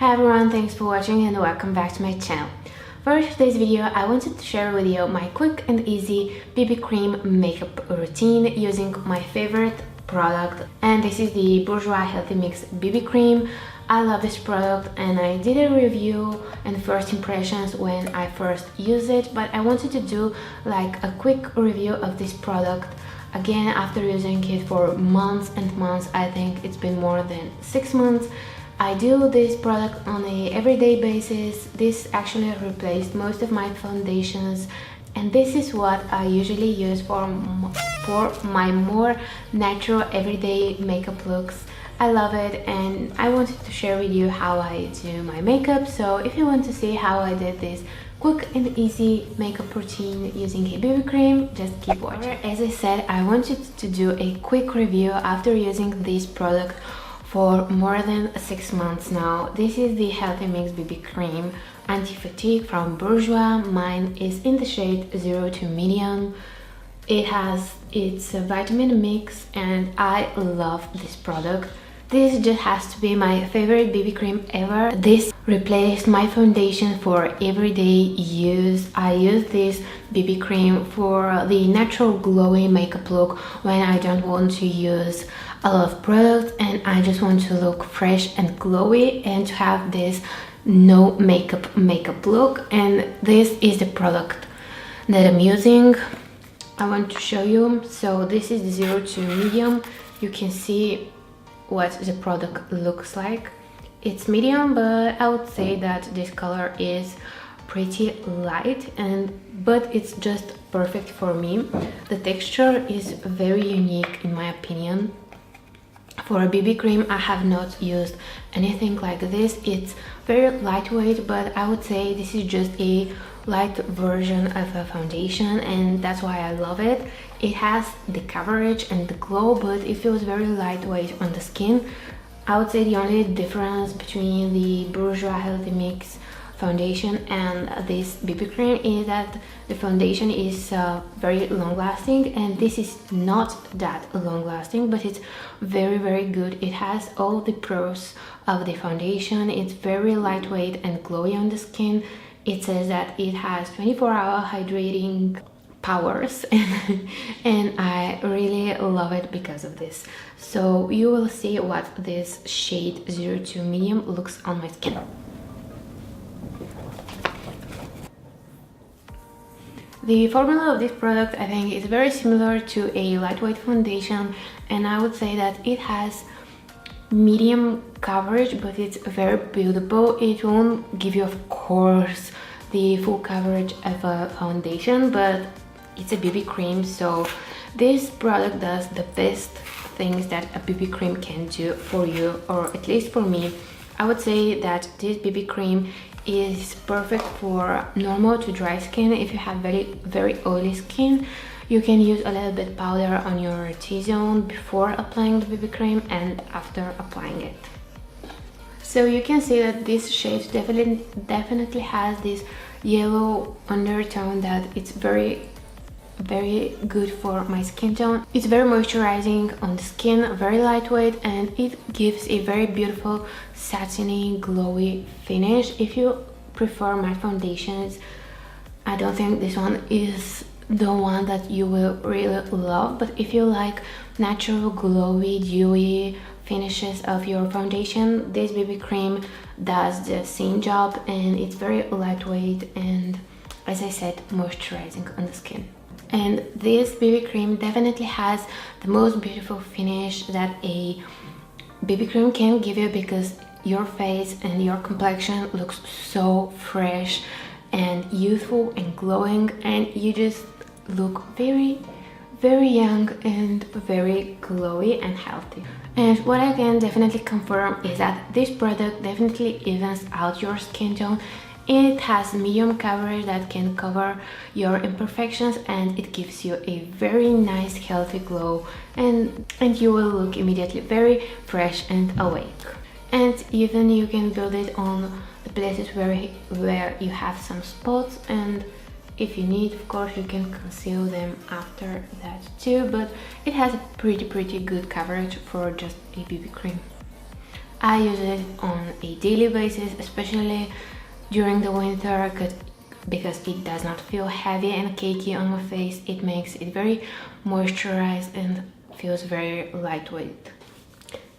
Hi everyone, thanks for watching and welcome back to my channel. For today's video, I wanted to share with you my quick and easy BB cream makeup routine using my favorite product, and this is the Bourjois Healthy Mix BB cream. I love this product and I did a review and first impressions when I first used it, but I wanted to do like a quick review of this product again after using it for months and months. I think it's been more than 6 months. I do this product on a everyday basis. This actually replaced most of my foundations, and this is what I usually use for my more natural everyday makeup looks. I love it and I wanted to share with you how I do my makeup. So if you want to see how I did this quick and easy makeup routine using a BB cream, just keep watching. As I said, I wanted to do a quick review after using this product for more than 6 months now. This is the Healthy Mix BB cream anti-fatigue from Bourjois. Mine is in the shade 0 to medium. It's a vitamin mix and I love this product. This just has to be my favorite BB cream ever. This replaced my foundation for everyday use. I use this BB cream for the natural glowy makeup look when I don't want to use a lot of products and I just want to look fresh and glowy and to have this no makeup look. And this is the product that I'm using. I want to show you. So this is 0 to medium. You can see what the product looks like. It's medium, but I would say that this color is pretty light, but it's just perfect for me. The texture is very unique in my opinion. For a BB cream, I have not used anything like this. It's very lightweight, but I would say this is just a light version of a foundation, and that's why I love it. It has the coverage and the glow, but it feels very lightweight on the skin. I would say the only difference between the Bourjois Healthy Mix foundation and this BB cream is that the foundation is very long lasting and this is not that long lasting, but it's very good. It has all the pros of the foundation. It's very lightweight and glowy on the skin. It says that it has 24-hour hydrating powers and I really love it because of this. So you will see what this shade 0 to medium looks on my skin. The formula of this product, I think, is very similar to a lightweight foundation, and I would say that it has medium coverage, but it's very buildable. It won't give you, of course, the full coverage of a foundation, but it's a BB cream, so this product does the best things that a BB cream can do for you, or at least for me. I would say that this BB cream is perfect for normal to dry skin. If you have very oily skin, you can use a little bit powder on your T-zone before applying the BB cream and after applying it. So you can see that this shade definitely has this yellow undertone that it's very good for my skin tone. It's very moisturizing on the skin, very lightweight, and it gives a very beautiful satiny glowy finish. If you prefer matte foundations, I don't think this one is the one that you will really love, but if you like natural glowy dewy finishes of your foundation, this BB cream does the same job, and it's very lightweight and, as I said, moisturizing on the skin. And this BB cream definitely has the most beautiful finish that a BB cream can give you, because your face and your complexion looks so fresh and youthful and glowing, and you just look very young and very glowy and healthy. And what I can definitely confirm is that this product definitely evens out your skin tone. It has medium coverage that can cover your imperfections, and it gives you a very nice healthy glow, and you will look immediately very fresh and awake. And even you can build it on the places where you have some spots, and if you need, of course, you can conceal them after that too, but it has a pretty good coverage for just a BB cream. I use it on a daily basis, especially during the winter, because it does not feel heavy and cakey on my face. It makes it very moisturized and feels very lightweight.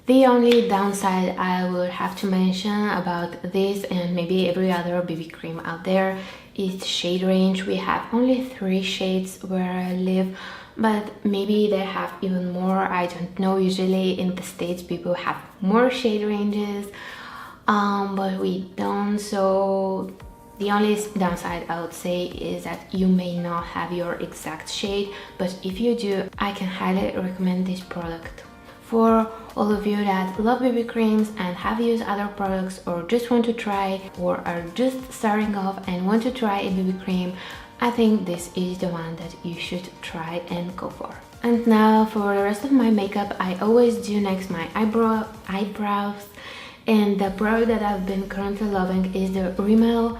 The only downside I would have to mention about this and maybe every other BB cream out there is shade range. We have only 3 shades where I live, but maybe they have even more. I don't know. Usually in the States people have more shade ranges, but we don't. So the only downside I would say is that you may not have your exact shade, but if you do, I can highly recommend this product. For all of you that love BB creams and have used other products, or just want to try, or are just starting off and want to try a BB cream, I think this is the one that you should try and go for. And now for the rest of my makeup, I always do next my eyebrows, and the product that I've been currently loving is the Rimmel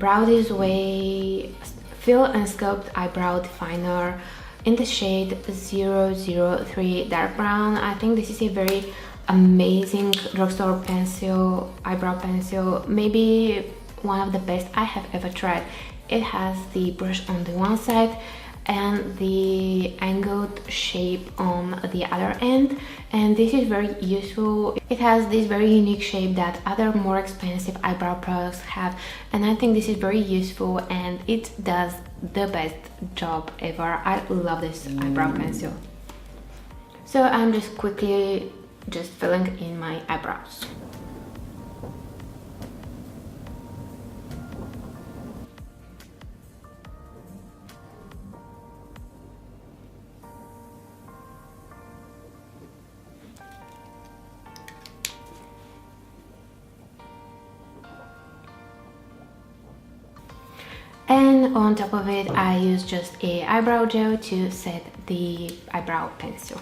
Brow This Way Fill and Sculpt Eyebrow Definer in the shade 003 Dark Brown. I think this is a very amazing drugstore pencil, eyebrow pencil, maybe one of the best I have ever tried. It has the brush on the one side and the angled shape on the other end, and this is very useful. It has this very unique shape that other more expensive eyebrow products have, and I think this is very useful and it does the best job ever. I love this eyebrow pencil. So I'm just quickly filling in my eyebrows. And on top of it, I use just a eyebrow gel to set the eyebrow pencil.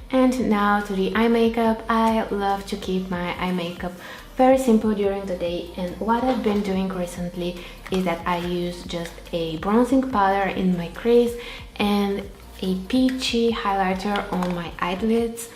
And now to the eye makeup. I love to keep my eye makeup very simple during the day, and what I've been doing recently is that I use just a bronzing powder in my crease and a peachy highlighter on my eyelids.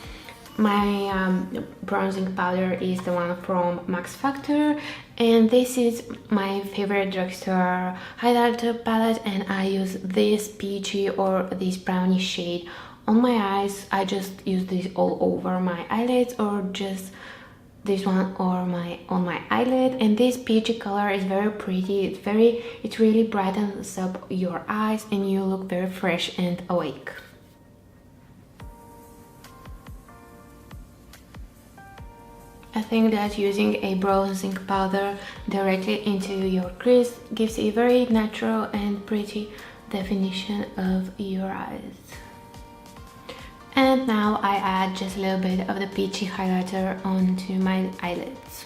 My bronzing powder is the one from Max Factor, and this is my favorite drugstore highlighter palette, and I use this peachy or this brownie shade on my eyes. I just use this all over my eyelids, or just this one on my eyelid, and this peachy color is very pretty. It really brightens up your eyes and you look very fresh and awake. I think that using a bronzing powder directly into your crease gives a very natural and pretty definition of your eyes. And now I add just a little bit of the peachy highlighter onto my eyelids.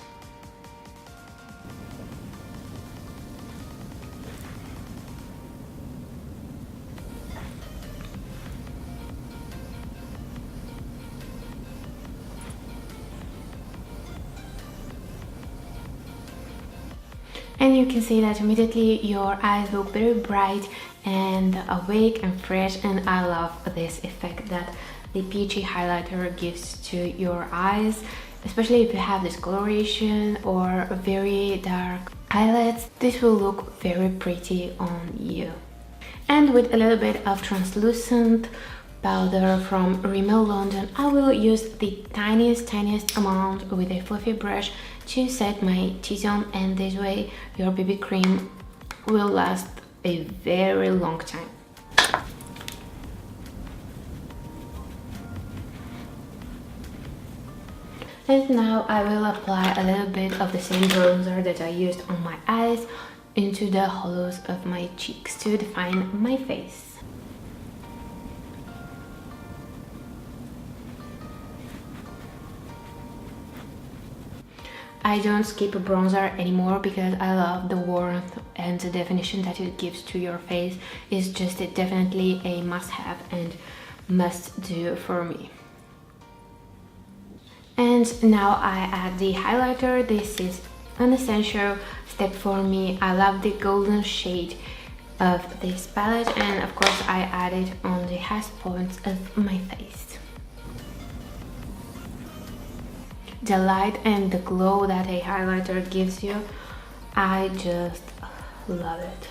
And you can see that immediately your eyes look very bright and awake and fresh, and I love this effect that the peachy highlighter gives to your eyes, especially if you have discoloration or very dark eyelids. This will look very pretty on you. And with a little bit of translucent powder from Rimmel London, I will use the tiniest amount with a fluffy brush to set my T-zone, and this way your BB cream will last a very long time. And now I will apply a little bit of the same bronzer that I used on my eyes into the hollows of my cheeks to define my face. I don't skip a bronzer anymore because I love the warmth and the definition that it gives to your face. It's just definitely a must-have and must-do for me. And now I add the highlighter. This is an essential step for me. I love the golden shade of this palette, and of course I add it on the highest points of my face. The light and the glow that a highlighter gives you, I just love it.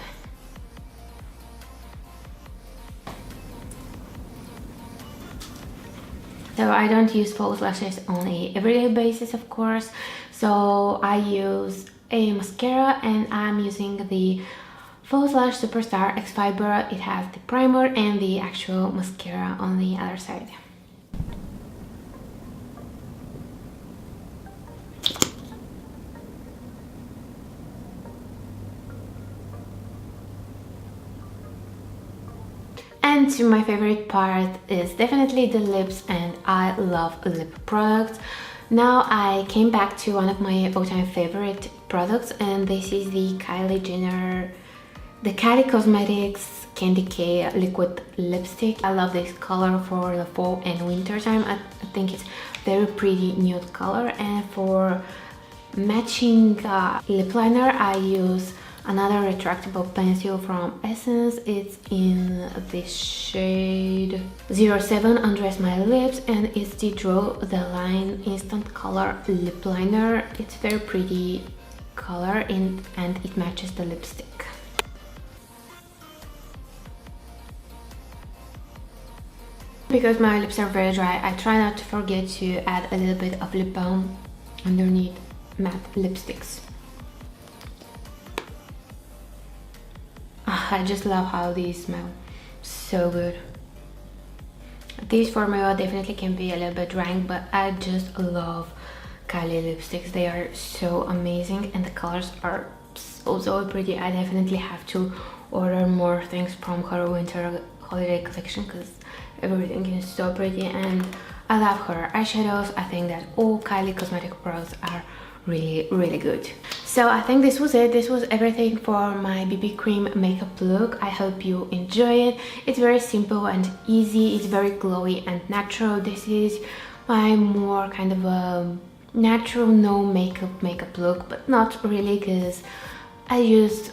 So I don't use false lashes on a everyday basis, of course, so I use a mascara, and I'm using the False Lash Superstar X Fiber. It has the primer and the actual mascara on the other side. And my favorite part is definitely the lips, and I love lip products. Now I came back to one of my all-time favorite products, and this is the Kylie Jenner, the Kylie Cosmetics Candy K liquid lipstick. I love this color for the fall and winter time. I think it's very pretty nude color, and for matching lip liner I use another retractable pencil from Essence. It's in the shade 07 Undress My Lips, and it's the Draw the Line Instant Color Lip Liner. It's very pretty color and it matches the lipstick. Because my lips are very dry, I try not to forget to add a little bit of lip balm underneath matte lipsticks. I just love how these smell, so good. This formula definitely can be a little bit drying, but I just love Kylie lipsticks. They are so amazing and the colors are so pretty. I definitely have to order more things from her winter holiday collection because everything is so pretty, and I love her eyeshadows. I think that all Kylie cosmetic products are really good. So I think this was it. This was everything for my BB cream makeup look. I hope you enjoy it. It's very simple and easy. It's very glowy and natural. This is my more kind of a natural no makeup look, but not really, because I used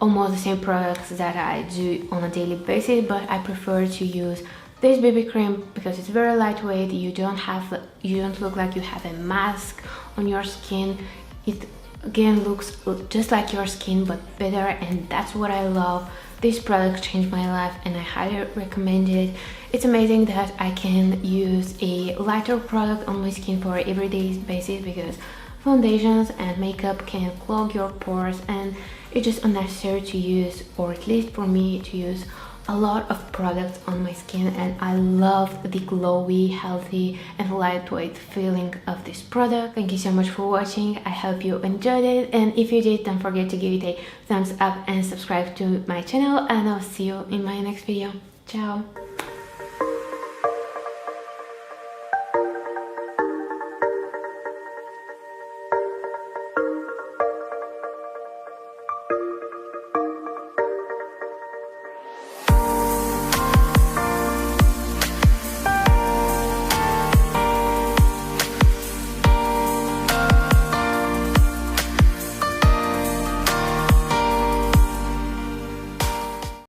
almost the same products that I do on a daily basis, but I prefer to use this BB cream because it's very lightweight. You don't look like you have a mask on your skin. It again looks just like your skin but better, and that's what I love. This product changed my life and I highly recommend it. It's amazing that I can use a lighter product on my skin for everyday basis, because foundations and makeup can clog your pores and it's just unnecessary to use, or at least for me, to use a lot of products on my skin. And I love the glowy, healthy and lightweight feeling of this product. Thank you so much for watching. I hope you enjoyed it, and if you did, don't forget to give it a thumbs up and subscribe to my channel, and I'll see you in my next video. Ciao.